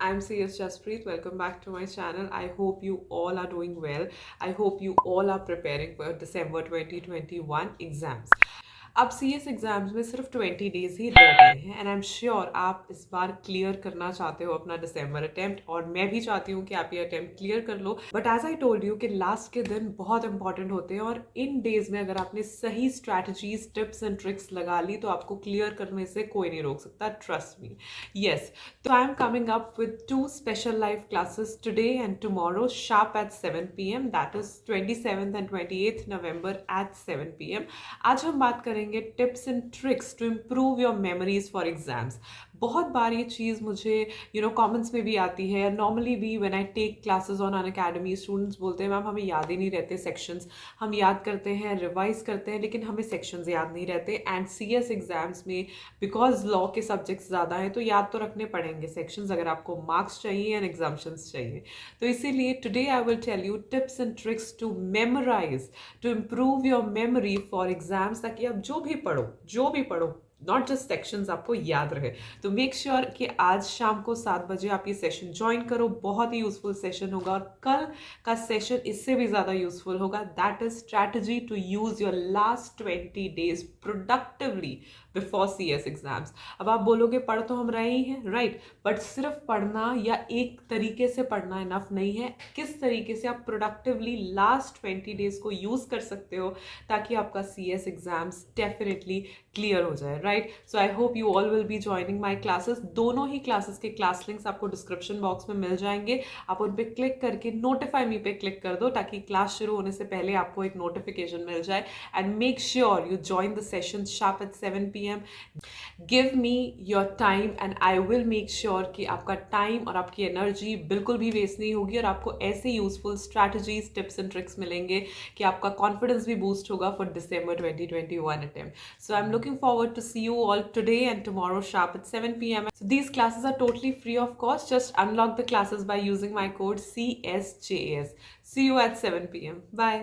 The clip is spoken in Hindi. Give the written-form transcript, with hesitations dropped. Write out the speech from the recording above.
I'm CSJAS. Welcome back to my channel. I hope you all are doing well. I hope you all are preparing for December 2021 exams. अब CS एग्जाम्स में सिर्फ 20 डेज ही रह गए हैं एंड आई एम श्योर आप इस बार क्लियर करना चाहते हो अपना दिसंबर अटेम्प्ट, और मैं भी चाहती हूँ कि आप ये अटेम्प्ट क्लियर कर लो. But as I told you कि लास्ट के दिन बहुत इंपॉर्टेंट होते हैं और इन डेज में अगर आपने सही स्ट्रैटेजीज, टिप्स एंड ट्रिक्स लगा ली तो आपको क्लियर करने से कोई नहीं रोक सकता. Trust me. यस, तो I am coming up with 2 special live classes today and tomorrow sharp at 7 p.m. That is 27th and 28th November at 7 p.m. आज हम बात करेंगे tips and tricks to improve your memories for exams. बहुत बार ये चीज़ मुझे कमेंट्स में भी आती है. नॉर्मली भी when I take classes on Unacademy, students बोलते हैं मैम हमें याद ही नहीं रहते सेक्शंस. हम याद करते हैं, रिवाइज करते हैं, लेकिन हमें सेक्शंस याद नहीं रहते. एंड CS एग्जाम्स में बिकॉज लॉ के सब्जेक्ट्स ज़्यादा हैं तो याद तो रखने पड़ेंगे सेक्शंस अगर आपको मार्क्स चाहिए एंड एग्जाम्शंस चाहिए. तो इसीलिए today I will tell you tips and tricks to memorise, to improve your memory for exams, ताकि आप जो भी पढ़ो नॉट जस्ट सेक्शंस आपको याद रहे. तो मेक श्योर कि आज शाम को 7 बजे आप ये सेशन ज्वाइन करो. बहुत ही यूजफुल सेशन होगा और कल का सेशन इससे भी ज़्यादा यूजफुल होगा. That is strategy to use your last 20 days productively before CS exams. अब आप बोलोगे पढ़ तो हम रहे ही हैं, राइट, बट सिर्फ पढ़ना या एक तरीके से पढ़ना इनफ नहीं है. किस तरीके से आप प्रोडक्टिवली लास्ट 20 डेज को यूज कर सकते हो ताकि आपका CS एग्जाम्स डेफिनेटली क्लियर हो जाए, right. So I hope you all will be joining my classes. दोनों ही क्लासेस के क्लास लिंक्स आपको डिस्क्रिप्शन बॉक्स में मिल जाएंगे. आप उन पर क्लिक करके नोटिफाई मी पे क्लिक कर दो ताकि क्लास शुरू होने से पहले आपको एक नोटिफिकेशन मिल जाए. And make sure you join the session sharp at 7 p.m. Give me your time and I will make sure कि आपका टाइम और आपकी एनर्जी बिल्कुल भी वेस्ट नहीं होगी और आपको ऐसे useful strategies, tips and tricks मिलेंगे कि आपका कॉन्फिडेंस भी बूस्ट होगा for December 2021 attempt. So I'm looking forward to see you all today and tomorrow sharp at 7 p.m. So these classes are totally free of cost. Just unlock the classes by using my code CSJAS. See you at 7 p.m. Bye.